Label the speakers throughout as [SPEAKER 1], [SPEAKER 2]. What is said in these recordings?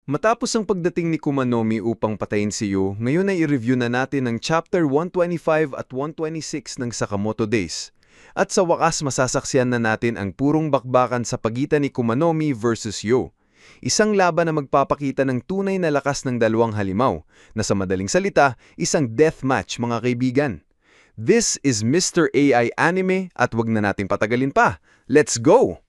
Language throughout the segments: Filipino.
[SPEAKER 1] Matapos ang pagdating ni Kumanomi upang patayin si Yu, ngayon ay i-review na natin ang Chapter 125 at 126 ng Sakamoto Days. At sa wakas masasaksiyan na natin ang purong bakbakan sa pagitan ni Kumanomi versus Yu. Isang laban na magpapakita ng tunay na lakas ng dalawang halimaw, na sa madaling salita, isang deathmatch mga kaibigan. This is Mr. AI Anime at wag na natin patagalin pa. Let's go!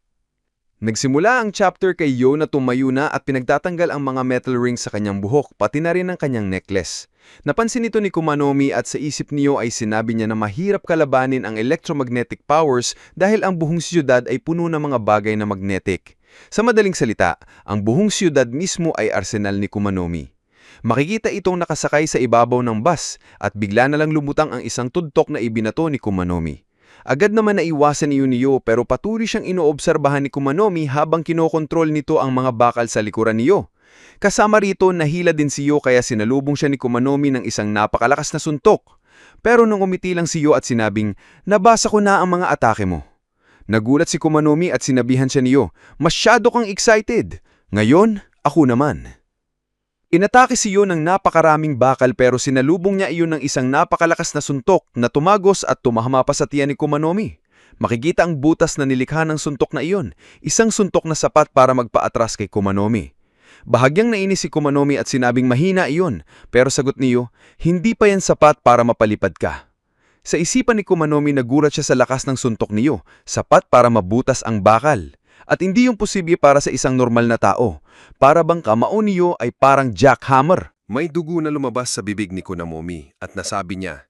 [SPEAKER 1] Nagsimula ang chapter kay Yo na tumayo na at pinagtatanggal ang mga metal rings sa kanyang buhok, pati na rin ang kanyang necklace. Napansin ito ni Kumanomi at sa isip niyo ay sinabi niya na mahirap kalabanin ang electromagnetic powers dahil ang buong siyudad ay puno ng mga bagay na magnetic. Sa madaling salita, ang buong siyudad mismo ay arsenal ni Kumanomi. Makikita itong nakasakay sa ibabaw ng bus at bigla na lang lumutang ang isang tudtok na ibinato ni Kumanomi. Agad naman naiwasan ni Yo pero patuloy siyang inoobserbahan ni Kumanomi habang kinokontrol nito ang mga bakal sa likuran ni Yo. Kasama rito nahila din si Yo kaya sinalubong siya ni Kumanomi ng isang napakalakas na suntok. Pero nung umiti lang si Yo at sinabing, "Nabasa ko na ang mga atake mo." Nagulat si Kumanomi at sinabihan siya ni Yo, "Masyado kang excited. Ngayon, ako naman." Inatake si Yo ng napakaraming bakal pero sinalubong niya iyon ng isang napakalakas na suntok na tumagos at tumahama pa sa tiyan ni Kumanomi. Makikita ang butas na nilikha ng suntok na iyon, isang suntok na sapat para magpaatras kay Kumanomi. Bahagyang nainis si Kumanomi at sinabing mahina iyon, pero sagot ni Yo, hindi pa yan sapat para mapalipad ka. Sa isipan ni Kumanomi nagulat siya sa lakas ng suntok ni Yo, sapat para mabutas ang bakal. At hindi yung posible para sa isang normal na tao. Para bang kamao niyo ay parang jackhammer.
[SPEAKER 2] May dugo na lumabas sa bibig ni Kunamomi at nasabi niya,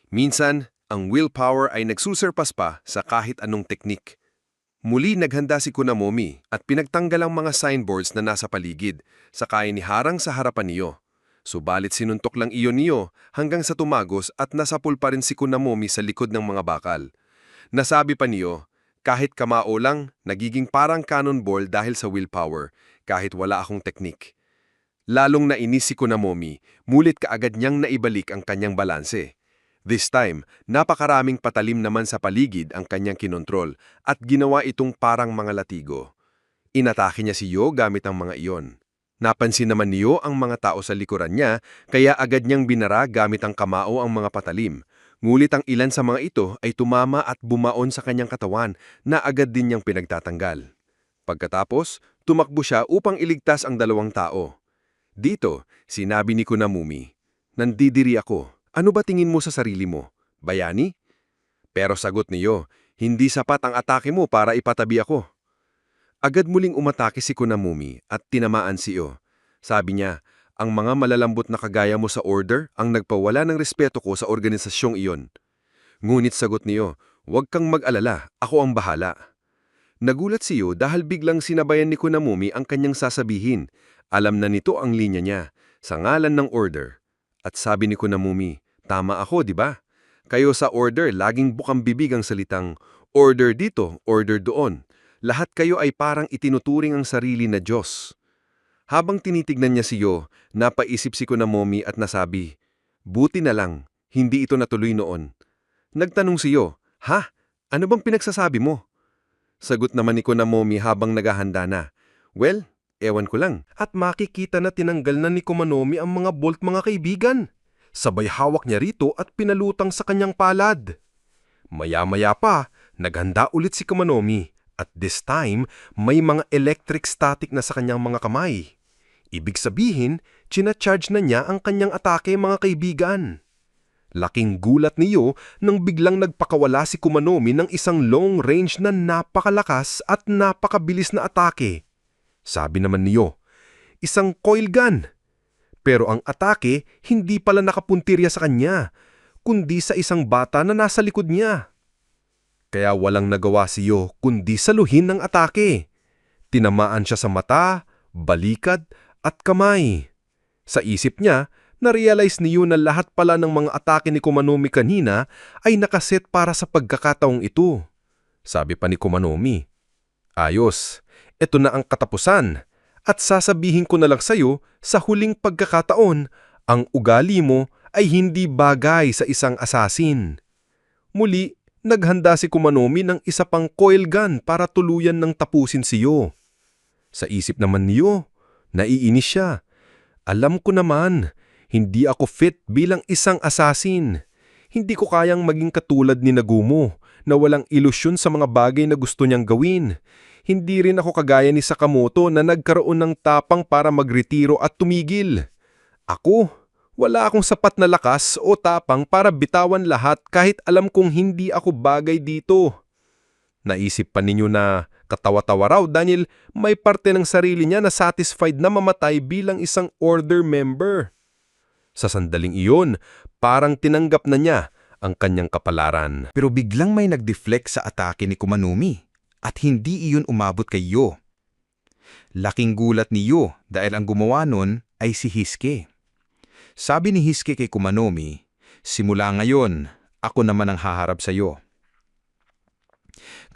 [SPEAKER 2] minsan, ang willpower ay nagsusurpas pa sa kahit anong teknik. Muli naghanda si Kunamomi at pinagtanggal ang mga signboards na nasa paligid, saka iniharang sa harapan niyo. Subalit sinuntok lang iyon niyo hanggang sa tumagos at nasapul pa rin si Kunamomi sa likod ng mga bakal. Nasabi pa niyo, kahit kamao lang, nagiging parang cannonball dahil sa willpower, kahit wala akong teknik. Lalong nainis si Kunamomi, mulit kaagad niyang naibalik ang kanyang balanse. This time, napakaraming patalim naman sa paligid ang kanyang kinontrol at ginawa itong parang mga latigo. Inatake niya si Yo gamit ang mga iyon. Napansin naman ni Yo ang mga tao sa likuran niya, kaya agad niyang binara gamit ang kamao ang mga patalim. Ngulit ang ilan sa mga ito ay tumama at bumaon sa kanyang katawan na agad din niyang pinagtatanggal. Pagkatapos, tumakbo siya upang iligtas ang dalawang tao. Dito, sinabi ni Kunamomi, "Nandidiri ako. Ano ba tingin mo sa sarili mo? Bayani?" Pero sagot niyo, "Hindi sapat ang atake mo para ipatabi ako." Agad muling umatake si Kunamomi at tinamaan si Yo. Sabi niya, ang mga malalambot na kagaya mo sa order ang nagpawala ng respeto ko sa organisasyong iyon. Ngunit sagot niyo, huwag kang mag-alala, ako ang bahala. Nagulat si Yo dahil biglang sinabayan ni Kunamomi ang kanyang sasabihin. Alam na nito ang linya niya, sa ngalan ng order. At sabi ni Kunamomi, tama ako, di ba? Kayo sa order, laging bukang bibig ang salitang, order dito, order doon. Lahat kayo ay parang itinuturing ang sarili na Diyos. Habang tinitignan niya si Yo, napaisip si Kunamomi at nasabi, buti na lang, hindi ito natuloy noon. Nagtanong si Yo, ha? Ano bang pinagsasabi mo? Sagot naman ni Kunamomi habang naghahanda na, well, ewan ko lang. At makikita na tinanggal na ni Kumanomi ang mga bolt mga kaibigan. Sabay hawak niya rito at pinalutang sa kanyang palad. Maya-maya pa, naghanda ulit si Kumanomi. At this time, may mga electric static na sa kanyang mga kamay. Ibig sabihin, china-charge na niya ang kanyang atake mga kaibigan. Laking gulat niyo nang biglang nagpakawala si Kumanomi ng isang long range na napakalakas at napakabilis na atake. Sabi naman niyo, isang coil gun. Pero ang atake hindi pala nakapuntirya sa kanya, kundi sa isang bata na nasa likod niya. Kaya walang nagawa si Yo kundi saluhin ng atake. Tinamaan siya sa mata, balikat at kamay. Sa isip niya, na-realize ni Yo na lahat pala ng mga atake ni Kumanomi kanina ay nakaset para sa pagkakataong ito. Sabi pa ni Kumanomi, ayos, ito na ang katapusan. At sasabihin ko na lang sa'yo, sa huling pagkakataon, ang ugali mo ay hindi bagay sa isang asasin. Muli, naghanda si Kumanomi ng isa pang coil gun para tuluyan ng tapusin si Yo. Sa isip naman ni Yo, Naiinis siya. Alam ko naman, hindi ako fit bilang isang assassin. Hindi ko kayang maging katulad ni Nagumo na walang ilusyon sa mga bagay na gusto niyang gawin. Hindi rin ako kagaya ni Sakamoto na nagkaroon ng tapang para magretiro at tumigil. Ako, wala akong sapat na lakas o tapang para bitawan lahat kahit alam kong hindi ako bagay dito. Naisip pa ninyo na katawa-tawa raw dahil may parte ng sarili niya na satisfied na mamatay bilang isang order member. Sa sandaling iyon, parang tinanggap na niya ang kanyang kapalaran.
[SPEAKER 3] Pero biglang may nag-deflect sa atake ni Kumanumi at hindi iyon umabot kay Yo. Laking gulat ni Yo dahil ang gumawa nun ay si Hisuke. Sabi ni Hisuke kay Kumanomi, "Simula ngayon, ako naman ang haharap sa iyo."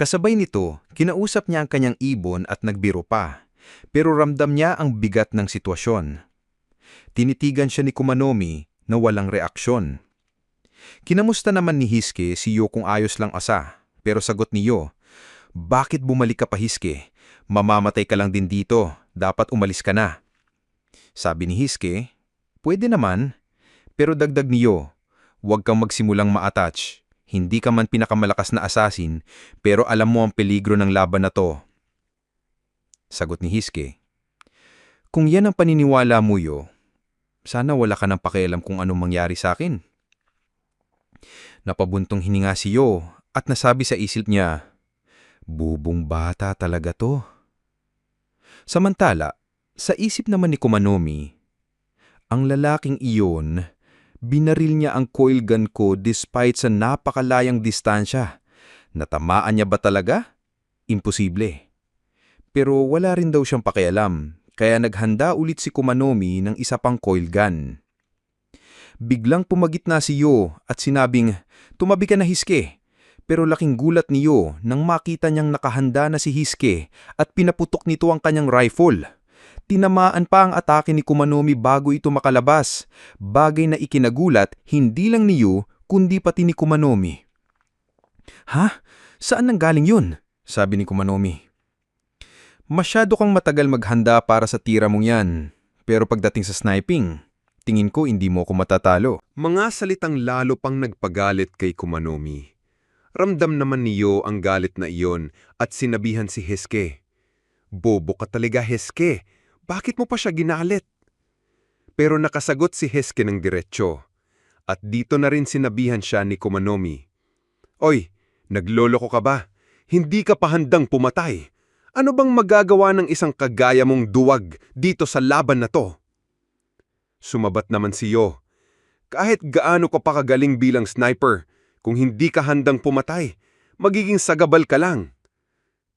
[SPEAKER 3] Kasabay nito, kinausap niya ang kanyang ibon at nagbiro pa, pero ramdam niya ang bigat ng sitwasyon. Tinitigan siya ni Kumanomi na walang reaksyon. Kinamusta naman ni Hisuke si Yo kung ayos lang asa, pero sagot ni Yo, "Bakit bumalik ka pa, Hisuke? Mamamatay ka lang din dito, dapat umalis ka na." Sabi ni Hisuke, "Pwede naman," pero dagdag ni Yo, "Huwag kang magsimulang ma-attach. Hindi ka man pinakamalakas na assassin, pero alam mo ang peligro ng laban na to." Sagot ni Hisuke, "Kung yan ang paniniwala mo, Yo, sana wala ka nang pakialam kung anong mangyari sa akin." Napabuntong hininga si Yo at nasabi sa isip niya, "Bubong bata talaga to." Samantala, sa isip naman ni Kumanomi, ang lalaking iyon, binaril niya ang coil gun ko despite sa napakalayang distansya. Natamaan niya ba talaga? Imposible. Pero wala rin daw siyang pakialam, kaya naghanda ulit si Kumanomi ng isa pang coil gun. Biglang pumagitna si Yo at sinabing, "Tumabi ka na, Hisuke." Pero laking gulat ni Yo nang makita niyang nakahanda na si Hisuke at pinaputok nito ang kanyang rifle. Tinamaan pa ang atake ni Kumanomi bago ito makalabas, bagay na ikinagulat hindi lang ni Yo kundi pati ni Kumanomi. "Ha? Saan nanggaling yun?" sabi ni Kumanomi. "Masyado kang matagal maghanda para sa tira mong yan, pero pagdating sa sniping, tingin ko hindi mo ko matatalo."
[SPEAKER 2] Mga salitang lalo pang nagpagalit kay Kumanomi. Ramdam naman ni Yo ang galit na iyon at sinabihan si Hisuke, "Bobo ka talaga, Hisuke. Bakit mo pa siya ginalit?" Pero nakasagot si Hisuke ng diretsyo. At dito na rin sinabihan siya ni Kumanomi, "Oy, nagloloko ka ba? Hindi ka pa handang pumatay. Ano bang magagawa ng isang kagaya mong duwag dito sa laban na to?" Sumabat naman si Yo, "Kahit gaano ka pa kagaling bilang sniper, kung hindi ka handang pumatay, magiging sagabal ka lang."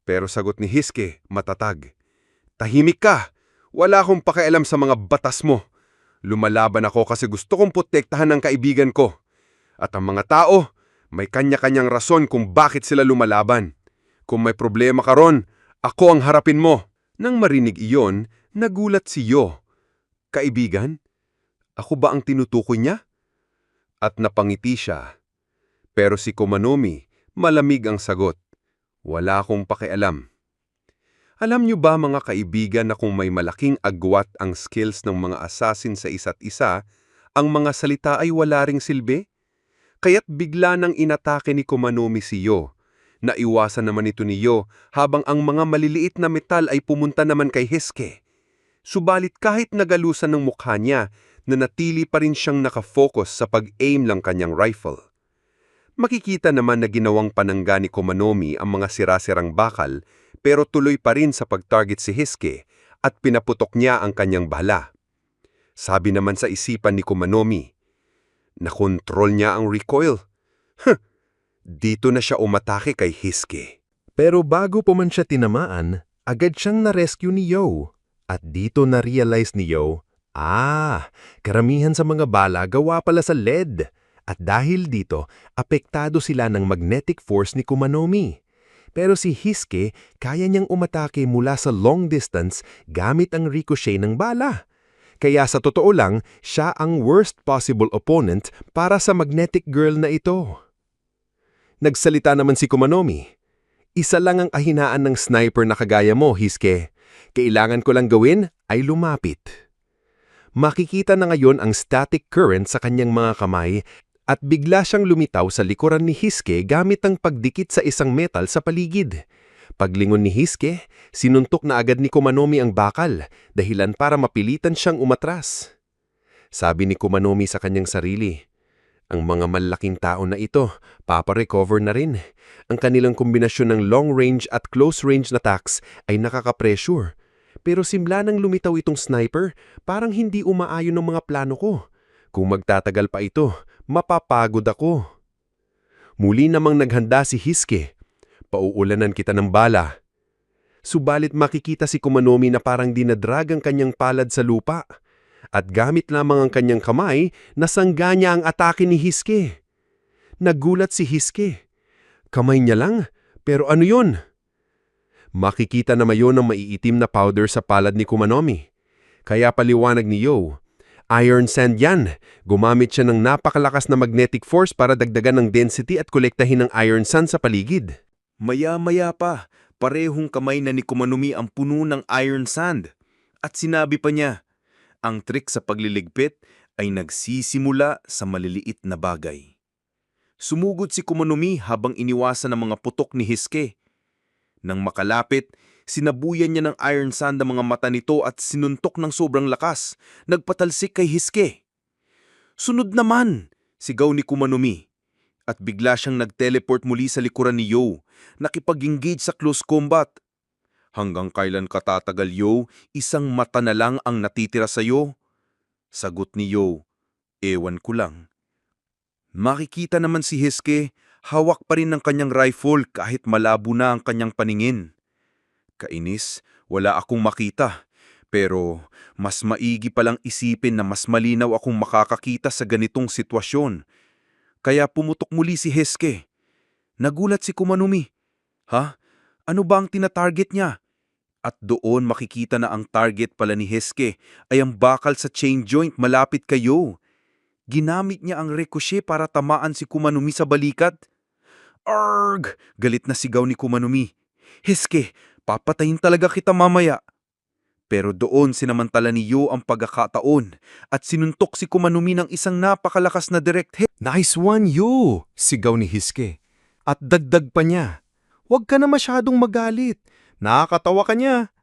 [SPEAKER 2] Pero sagot ni Hisuke, matatag, "Tahimik ka! Wala akong pakialam sa mga batas mo. Lumalaban ako kasi gusto kong protektahan ng kaibigan ko. At ang mga tao, may kanya-kanyang rason kung bakit sila lumalaban. Kung may problema ka ron, ako ang harapin mo." Nang marinig iyon, nagulat si Yo. "Kaibigan? Ako ba ang tinutukoy niya?" At napangiti siya. Pero si Kumanomi, malamig ang sagot, "Wala akong pakialam." Alam niyo ba mga kaibigan na kung may malaking agwat ang skills ng mga assassin sa isa't isa, ang mga salita ay wala ring silbi? Kaya't bigla nang inatake ni Kumanomi si Yo. Naiwasan naman ito ni Yo habang ang mga maliliit na metal ay pumunta naman kay Hisuke. Subalit kahit nagalusan ng mukha niya, nanatili pa rin siyang nakafocus sa pag-aim ng kanyang rifle. Makikita naman na ginawang panangga ni Kumanomi ang mga sira-sirang bakal pero tuloy pa rin sa pag-target si Hisuke at pinaputok niya ang kanyang bala. Sabi naman sa isipan ni Kumanomi, nakontrol niya ang recoil. Dito na siya umatake kay Hisuke.
[SPEAKER 4] Pero bago pa man siya tinamaan, agad siyang na-rescue ni Yo. At dito na-realize ni Yo, karamihan sa mga bala gawa pala sa lead. At dahil dito, apektado sila ng magnetic force ni Kumanomi. Pero si Hisuke, kaya niyang umatake mula sa long distance gamit ang ricochet ng bala. Kaya sa totoo lang, siya ang worst possible opponent para sa magnetic girl na ito. Nagsalita naman si Kumanomi, "Isa lang ang kahinaan ng sniper na kagaya mo, Hisuke. Kailangan ko lang gawin ay lumapit. Makikita na ngayon ang static current sa kanyang mga kamay at bigla siyang lumitaw sa likuran ni Hiske gamit ang pagdikit sa isang metal sa paligid. Paglingon ni Hiske, sinuntok na agad ni Kumanomi ang bakal, dahilan para mapilitan siyang umatras. Sabi ni Kumanomi sa kanyang sarili, ang mga malaking tao na ito, paparecover na rin. Ang kanilang kombinasyon ng long-range at close-range attacks ay nakaka-pressure. Pero simula nang lumitaw itong sniper, parang hindi umaayon ang mga plano ko. Kung magtatagal pa ito, mapapagod ako. Muli namang naghanda si Hiske. Pauulanan kita ng bala. Subalit makikita si Kumanomi na parang dinadrag ang kanyang palad sa lupa. At gamit lamang ang kanyang kamay, nasangga niya ang atake ni Hiske. Nagulat si Hiske. Kamay niya lang? Pero ano yun? Makikita na mayon ang maiitim na powder sa palad ni Kumanomi. Kaya paliwanag ni Yo, iron sand yan. Gumamit siya ng napakalakas na magnetic force para dagdagan ng density at kolektahin ng iron sand sa paligid.
[SPEAKER 5] Maya-maya pa, parehong kamay na ni Kumanomi ang puno ng iron sand. At sinabi pa niya, ang trick sa pagliligpit ay nagsisimula sa maliliit na bagay. Sumugod si Kumanomi habang iniwasan ng mga putok ni Hiske. Nang makalapit, sinabuyan niya ng iron sand ang mga mata nito at sinuntok ng sobrang lakas, nagpatalsik kay Hiske. Sunod naman, sigaw ni Kumanomi. At bigla siyang nag-teleport muli sa likuran ni Yo, nakipag-engage sa close combat. Hanggang kailan ka tatagal, Yo? Isang mata na lang ang natitira sa'yo? Sagot ni Yo, ewan ko lang. Makikita naman si Hiske, hawak pa rin ng kanyang rifle kahit malabo na ang kanyang paningin. Kainis, wala akong makita. Pero mas maigi palang isipin na mas malinaw akong makakakita sa ganitong sitwasyon. Kaya pumutok muli si Hiske. Nagulat si Kumanomi. Ha? Ano ba ang tinatarget niya? At doon makikita na ang target pala ni Hiske ay ang bakal sa chain joint malapit kay Yo. Ginamit niya ang ricochet para tamaan si Kumanomi sa balikat. Arg! Galit na sigaw ni Kumanomi. Hiske, papatayin talaga kita mamaya. Pero doon sinamantala ni Yo ang pagkakataon at sinuntok si Kumanomi ng isang napakalakas na direct hit.
[SPEAKER 4] Nice one, Yo! Sigaw ni Hiske. At dagdag pa niya, huwag ka na masyadong magalit. Nakakatawa ka niya.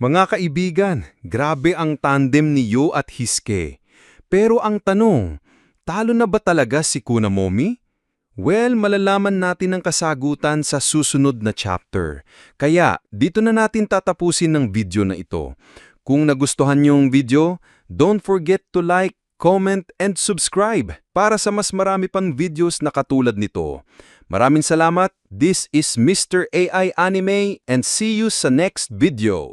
[SPEAKER 4] Mga kaibigan, grabe ang tandem ni Yo at Hiske. Pero ang tanong, talo na ba talaga si Kunamomi? Well, malalaman natin ang kasagutan sa susunod na chapter. Kaya, dito na natin tatapusin ng video na ito. Kung nagustuhan niyong video, don't forget to like, comment, and subscribe para sa mas marami pang videos na katulad nito. Maraming salamat. This is Mr. AI Anime and see you sa next video.